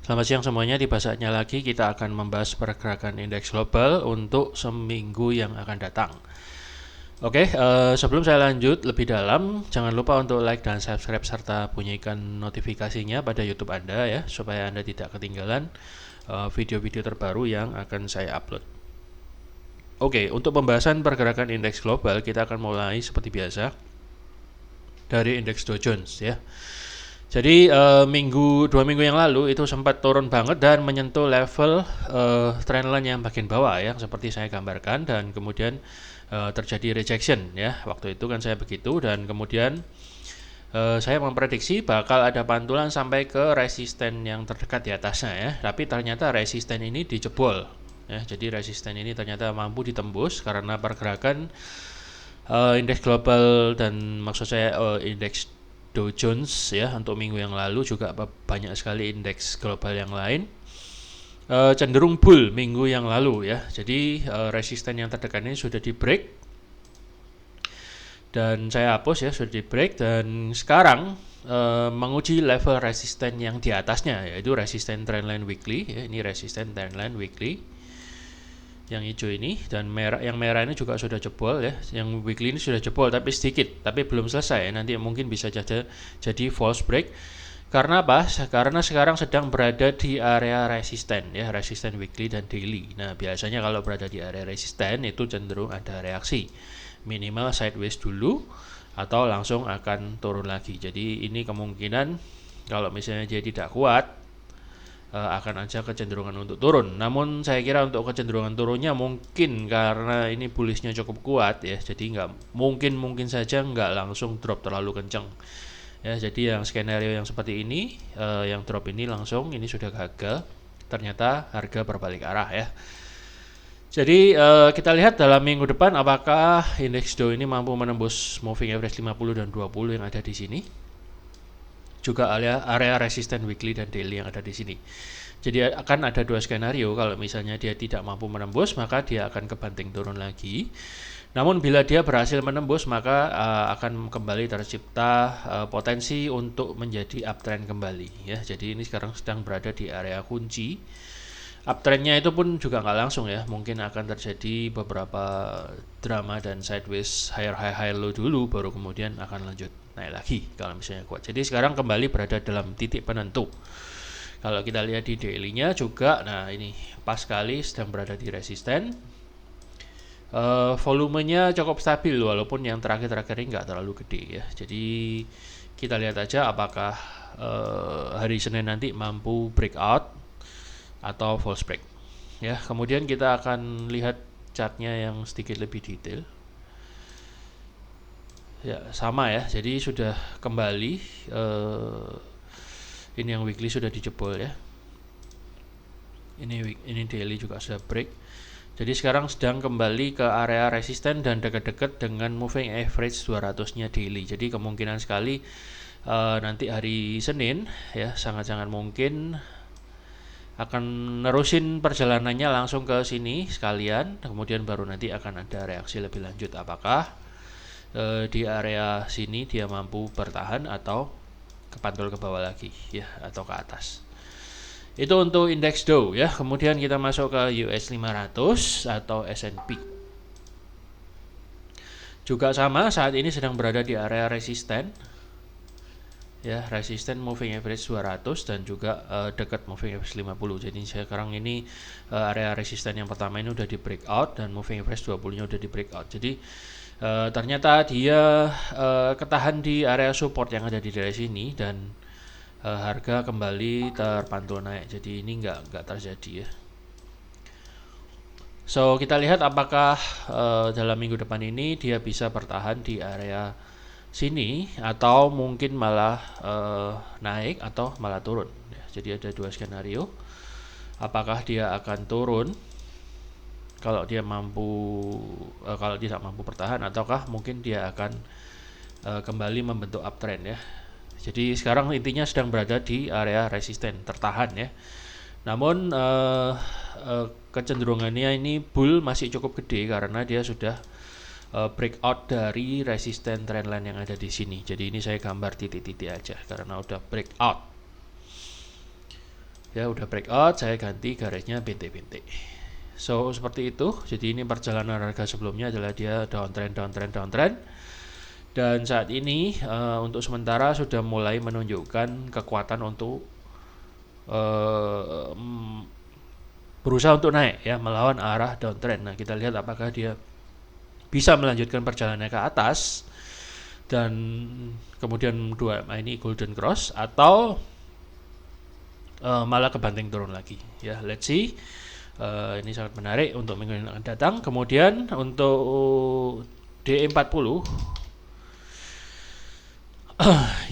Selamat siang semuanya, tiba saatnya lagi kita akan membahas pergerakan indeks global untuk seminggu yang akan datang. Oke, sebelum saya lanjut lebih dalam, jangan lupa untuk like dan subscribe serta bunyikan notifikasinya pada YouTube Anda ya, supaya Anda tidak ketinggalan video-video terbaru yang akan saya upload. Oke, untuk pembahasan pergerakan indeks global kita akan mulai seperti biasa dari indeks Dow Jones ya. Jadi 2 minggu yang lalu itu sempat turun banget dan menyentuh level trendline yang bagian bawah ya, seperti saya gambarkan, dan kemudian terjadi rejection ya. Waktu itu kan saya begitu, dan kemudian saya memprediksi bakal ada pantulan sampai ke resisten yang terdekat di atasnya ya. Tapi ternyata resisten ini dijebol ya. Jadi resisten ini ternyata mampu ditembus karena pergerakan indeks global, dan maksud saya indeks Dow Jones ya untuk minggu yang lalu, juga banyak sekali indeks global yang lain cenderung bull minggu yang lalu ya. Jadi resisten yang terdekat ini sudah di break, dan saya hapus ya, sudah di break, dan sekarang menguji level resisten yang di atasnya, yaitu resisten trendline weekly ya. Ini resisten trendline weekly yang hijau ini, dan yang merah ini juga sudah jebol ya. Yang weekly ini sudah jebol tapi sedikit, tapi belum selesai. Nanti mungkin bisa jadi false break. Karena apa? Karena sekarang sedang berada di area resisten ya, resisten weekly dan daily. Nah, biasanya kalau berada di area resisten itu cenderung ada reaksi, minimal sideways dulu atau langsung akan turun lagi. Jadi ini kemungkinan kalau misalnya dia tidak kuat akan ada kecenderungan untuk turun. Namun saya kira untuk kecenderungan turunnya mungkin karena ini bullishnya cukup kuat ya, jadi mungkin saja nggak langsung drop terlalu kencang ya. Jadi yang skenario yang seperti ini, yang drop ini langsung ini sudah gagal, ternyata harga berbalik arah ya. Jadi kita lihat dalam minggu depan apakah indeks Dow ini mampu menembus moving average 50 dan 20 yang ada di sini, juga area resisten weekly dan daily yang ada di sini. Jadi akan ada dua skenario. Kalau misalnya dia tidak mampu menembus, maka dia akan kebanting turun lagi. Namun bila dia berhasil menembus, maka akan kembali tercipta potensi untuk menjadi uptrend kembali ya. Jadi ini sekarang sedang berada di area kunci. Uptrendnya itu pun juga nggak langsung ya, mungkin akan terjadi beberapa drama dan sideways high low dulu, baru kemudian akan lanjut naik lagi kalau misalnya kuat. Jadi sekarang kembali berada dalam titik penentu. Kalau kita lihat di daily-nya juga, nah ini pas sekali sedang berada di resisten. Volumenya cukup stabil walaupun yang terakhir-terakhir ini nggak terlalu gede ya. Jadi kita lihat aja apakah hari Senin nanti mampu breakout atau false break ya. Kemudian kita akan lihat chartnya yang sedikit lebih detail ya. Sama ya, jadi sudah kembali ini yang weekly sudah dijebol ya. Ini daily juga sudah break. Jadi sekarang sedang kembali ke area resisten dan dekat-dekat dengan moving average 200-nya daily. Jadi kemungkinan sekali nanti hari Senin ya, sangat-sangat mungkin akan nerusin perjalanannya langsung ke sini sekalian, kemudian baru nanti akan ada reaksi lebih lanjut apakah di area sini dia mampu bertahan atau kepantul ke bawah lagi ya, atau ke atas. Itu untuk indeks Dow ya. Kemudian kita masuk ke US 500 atau S&P. Juga sama, saat ini sedang berada di area resisten ya, resisten moving average 200 dan juga dekat moving average 50. Jadi sekarang ini area resisten yang pertama ini udah di breakout dan moving average 20 nya udah di breakout. Jadi ternyata dia ketahan di area support yang ada di daerah sini, dan harga kembali terpantul naik. Jadi ini nggak terjadi ya. So kita lihat apakah dalam minggu depan ini dia bisa bertahan di area sini atau mungkin malah naik atau malah turun ya. Jadi ada dua skenario. Apakah dia akan turun kalau dia kalau tidak mampu bertahan, ataukah mungkin dia akan kembali membentuk uptrend ya. Jadi sekarang intinya sedang berada di area resisten tertahan ya. Namun kecenderungannya ini bull masih cukup gede karena dia sudah breakout dari resisten trendline yang ada di sini. Jadi ini saya gambar titik-titik aja karena udah breakout. Ya udah breakout, saya ganti garisnya bintik-bintik. So seperti itu. Jadi ini perjalanan harga sebelumnya adalah dia downtrend, downtrend, downtrend. Dan saat ini untuk sementara sudah mulai menunjukkan kekuatan untuk berusaha untuk naik ya, melawan arah downtrend. Nah kita lihat apakah dia bisa melanjutkan perjalanannya ke atas dan kemudian 2MA ini golden cross, atau malah kebanting turun lagi ya. Let's see. Ini sangat menarik untuk minggu yang akan datang. Kemudian untuk DE40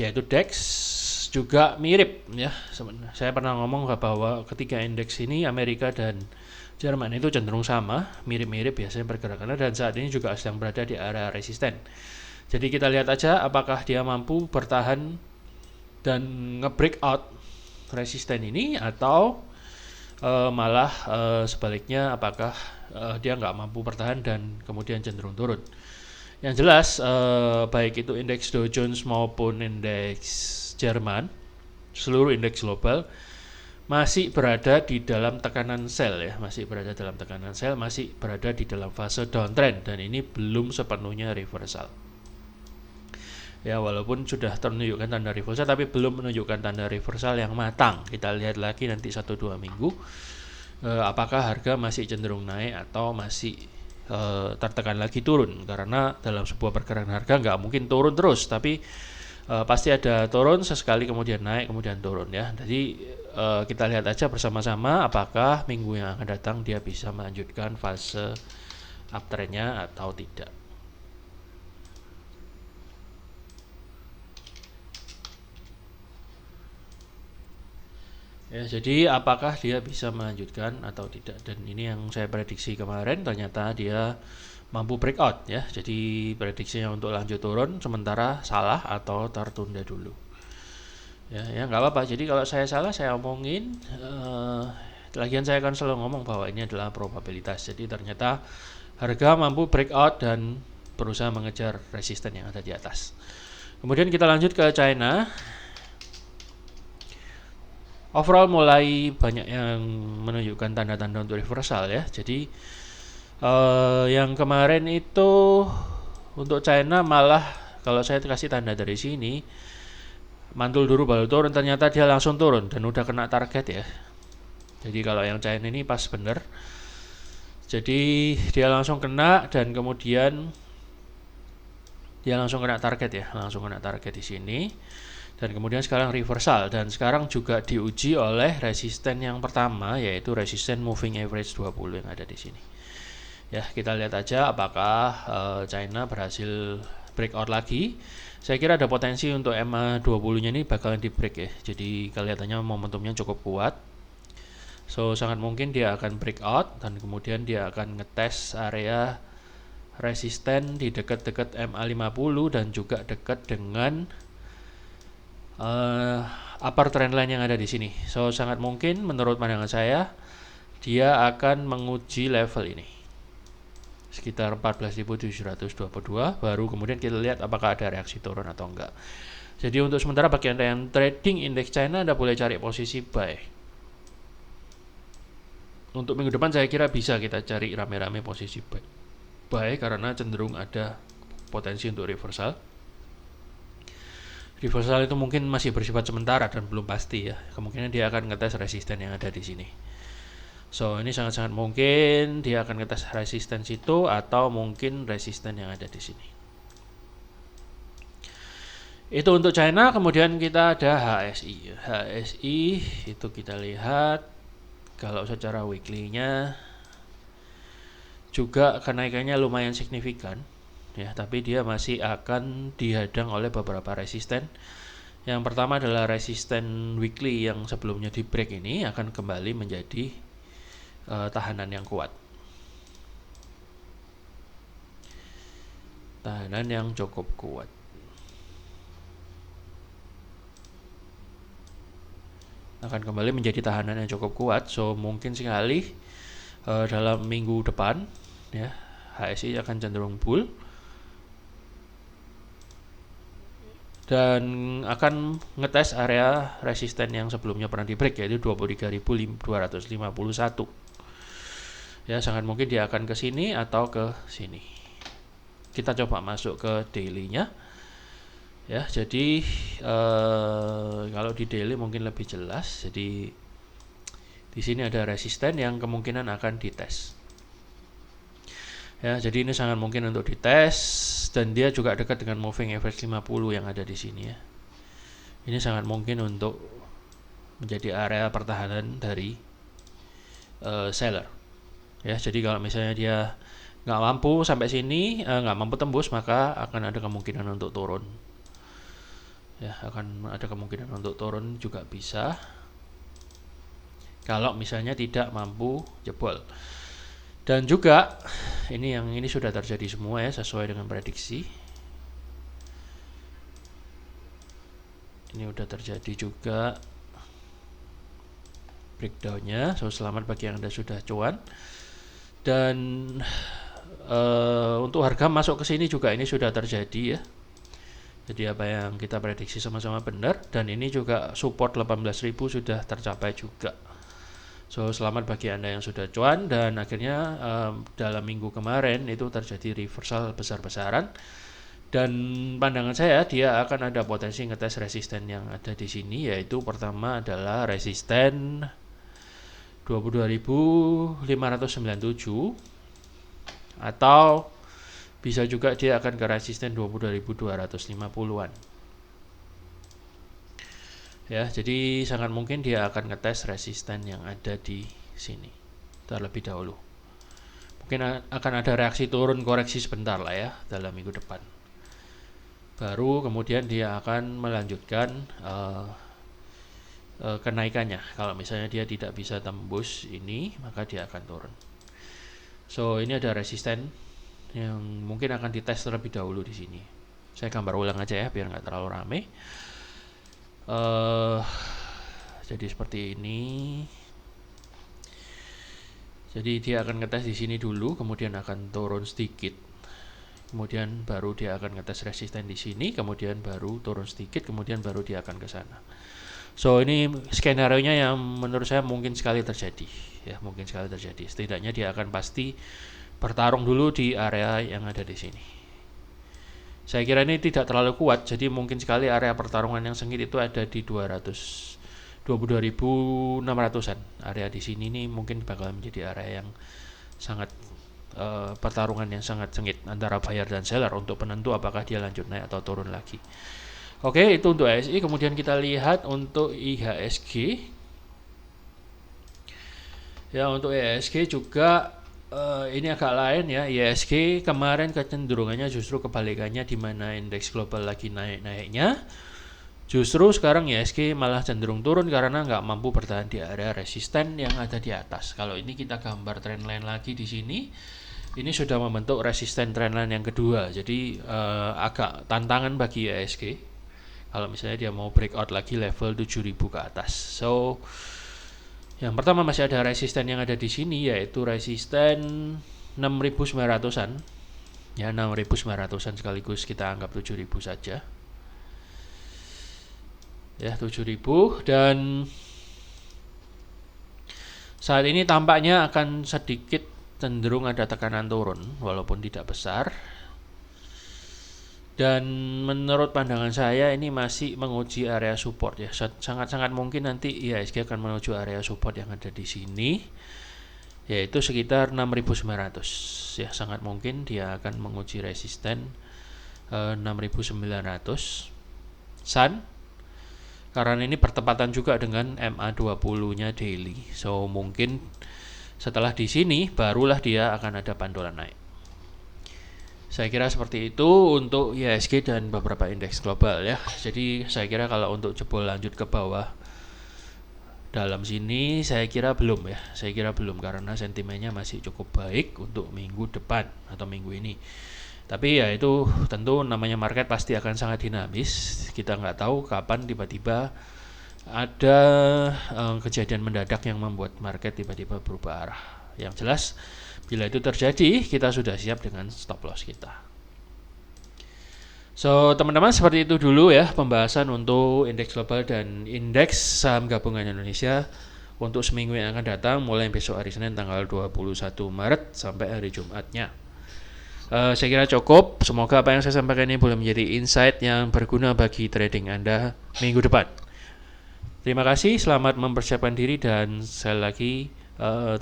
yaitu DAX juga mirip ya. Saya pernah ngomong bahwa ketika indeks ini Amerika dan Jerman itu cenderung sama, mirip-mirip biasanya pergerakannya, dan saat ini juga sedang berada di area resisten. Jadi kita lihat aja apakah dia mampu bertahan dan nge-breakout resisten ini, atau malah sebaliknya apakah dia nggak mampu bertahan dan kemudian cenderung turun. Yang jelas baik itu indeks Dow Jones maupun indeks Jerman, seluruh indeks global masih berada di dalam tekanan sell ya, masih berada di dalam fase downtrend, dan ini belum sepenuhnya reversal. Ya, walaupun sudah menunjukkan tanda reversal, tapi belum menunjukkan tanda reversal yang matang. Kita lihat lagi nanti 1-2 minggu apakah harga masih cenderung naik atau masih tertekan lagi turun. Karena dalam sebuah pergerakan harga nggak mungkin turun terus, tapi pasti ada turun sesekali, kemudian naik, kemudian turun ya. Jadi kita lihat aja bersama-sama apakah minggu yang akan datang dia bisa melanjutkan fase uptrendnya atau tidak. Ya, jadi apakah dia bisa melanjutkan atau tidak, dan ini yang saya prediksi kemarin, ternyata dia mampu breakout ya. Jadi prediksinya untuk lanjut turun sementara salah atau tertunda dulu. Ya nggak apa-apa. Jadi kalau saya salah saya omongin. Lagian saya akan selalu ngomong bahwa ini adalah probabilitas. Jadi ternyata harga mampu breakout dan berusaha mengejar resisten yang ada di atas. Kemudian kita lanjut ke China. Overall mulai banyak yang menunjukkan tanda-tanda untuk reversal ya. Jadi yang kemarin itu untuk China malah kalau saya kasih tanda dari sini, mantul dulu baru turun, ternyata dia langsung turun dan udah kena target ya. Jadi kalau yang China ini pas bener. Jadi dia langsung kena dan kemudian dia langsung kena target ya, langsung kena target di sini. Dan kemudian sekarang reversal, dan sekarang juga diuji oleh resisten yang pertama, yaitu resisten moving average 20 yang ada di sini. Ya, kita lihat aja apakah China berhasil breakout lagi. Saya kira ada potensi untuk MA20-nya ini bakalan di break ya. Jadi kelihatannya momentumnya cukup kuat. So sangat mungkin dia akan breakout dan kemudian dia akan ngetes area resisten di dekat-dekat MA50 dan juga dekat dengan upper trendline yang ada di sini. So sangat mungkin menurut pandangan saya dia akan menguji level ini sekitar 14.722, baru kemudian kita lihat apakah ada reaksi turun atau enggak. Jadi untuk sementara bagi Anda yang trading indeks China, Anda boleh cari posisi buy. Untuk minggu depan saya kira bisa kita cari rame-rame posisi buy karena cenderung ada potensi untuk reversal. Reversal itu mungkin masih bersifat sementara dan belum pasti ya. Kemungkinan dia akan ngetes resisten yang ada di sini. So ini sangat-sangat mungkin dia akan ngetes resisten itu atau mungkin resisten yang ada di sini. Itu untuk China. Kemudian kita ada HSI. HSI itu kita lihat kalau secara weekly-nya juga kenaikannya lumayan signifikan. Ya, tapi dia masih akan dihadang oleh beberapa resisten. Yang pertama adalah resisten weekly yang sebelumnya di break ini akan kembali menjadi tahanan yang kuat. Tahanan yang cukup kuat. Akan kembali menjadi tahanan yang cukup kuat. So mungkin sekali dalam minggu depan ya HSI akan cenderung bull. dan akan ngetes area resisten yang sebelumnya pernah di break, yaitu 23.251. Ya, sangat mungkin dia akan ke sini atau ke sini. Kita coba masuk ke daily-nya. Ya, jadi kalau di daily mungkin lebih jelas. Jadi di sini ada resisten yang kemungkinan akan dites. Ya, jadi ini sangat mungkin untuk dites, dan dia juga dekat dengan moving average 50 yang ada di sini ya. Ini sangat mungkin untuk menjadi area pertahanan dari seller. Ya, jadi kalau misalnya dia nggak mampu sampai sini, nggak mampu tembus, maka akan ada kemungkinan untuk turun. Ya, akan ada kemungkinan untuk turun juga bisa. Kalau misalnya tidak mampu jebol. Dan juga ini sudah terjadi semua ya, sesuai dengan prediksi. Ini udah terjadi juga breakdownnya. So, selamat bagi yang Anda sudah cuan. Dan untuk harga masuk ke sini juga ini sudah terjadi ya. Jadi apa yang kita prediksi sama-sama benar, dan ini juga support 18.000 sudah tercapai juga. So, selamat bagi Anda yang sudah cuan, dan akhirnya dalam minggu kemarin itu terjadi reversal besar-besaran, dan pandangan saya dia akan ada potensi ngetes resisten yang ada di sini, yaitu pertama adalah resisten 22.597, atau bisa juga dia akan ke resisten 22.250-an. Ya, jadi sangat mungkin dia akan ngetes resisten yang ada di sini terlebih dahulu. Mungkin akan ada reaksi turun koreksi sebentar lah ya dalam minggu depan. Baru kemudian dia akan melanjutkan kenaikannya. Kalau misalnya dia tidak bisa tembus ini, maka dia akan turun. So, ini ada resisten yang mungkin akan dites terlebih dahulu di sini. Saya gambar ulang aja ya biar nggak terlalu rame. Jadi seperti ini. Jadi dia akan ngetes di sini dulu, kemudian akan turun sedikit, kemudian baru dia akan ngetes resisten di sini, kemudian baru turun sedikit, kemudian baru dia akan ke sana. So, ini skenario-nya yang menurut saya mungkin sekali terjadi, ya mungkin sekali terjadi. Setidaknya dia akan pasti bertarung dulu di area yang ada di sini. Saya kira ini tidak terlalu kuat, jadi mungkin sekali area pertarungan yang sengit itu ada di 22.600-an. Area di sini nih mungkin bakal menjadi area yang sangat pertarungan yang sangat sengit antara buyer dan seller untuk penentu apakah dia lanjut naik atau turun lagi. Oke, itu untuk ASI. Kemudian kita lihat untuk IHSG. Ya, untuk IHSG juga ini agak lain ya. IHSG kemarin kecenderungannya justru kebalikannya, di mana indeks global lagi naik-naiknya. Justru sekarang IHSG malah cenderung turun karena nggak mampu bertahan di area resisten yang ada di atas. Kalau ini kita gambar trendline lagi di sini, ini sudah membentuk resisten trendline yang kedua. Jadi agak tantangan bagi IHSG kalau misalnya dia mau breakout lagi level 7.000 ke atas. So, yang pertama masih ada resisten yang ada di sini, yaitu resisten 6.900-an. Ya, 6.900-an sekaligus kita anggap 7.000 saja. Ya, 7.000, dan saat ini tampaknya akan sedikit cenderung ada tekanan turun walaupun tidak besar. Dan menurut pandangan saya ini masih menguji area support ya. Sangat-sangat mungkin nanti IHSG akan menuju area support yang ada di sini, yaitu sekitar 6.900. Ya, sangat mungkin dia akan menguji resisten 6.900 Sun, karena ini bertepatan juga dengan MA20-nya daily. So, mungkin setelah di sini barulah dia akan ada pantulan naik. Saya kira seperti itu untuk IHSG dan beberapa indeks global ya. Jadi saya kira kalau untuk jebol lanjut ke bawah dalam sini saya kira belum ya. Saya kira belum karena sentimennya masih cukup baik untuk minggu depan atau minggu ini. Tapi ya itu tentu namanya market pasti akan sangat dinamis. Kita nggak tahu kapan tiba-tiba ada kejadian mendadak yang membuat market tiba-tiba berubah arah. Yang jelas bila itu terjadi, kita sudah siap dengan stop loss kita. So, teman-teman, seperti itu dulu ya pembahasan untuk indeks global dan indeks saham gabungan Indonesia untuk seminggu yang akan datang mulai besok hari Senin tanggal 21 Maret sampai hari Jumatnya. Saya kira cukup. Semoga apa yang saya sampaikan ini boleh menjadi insight yang berguna bagi trading Anda minggu depan. Terima kasih, selamat mempersiapkan diri dan sekali lagi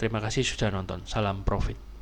terima kasih sudah nonton. Salam profit.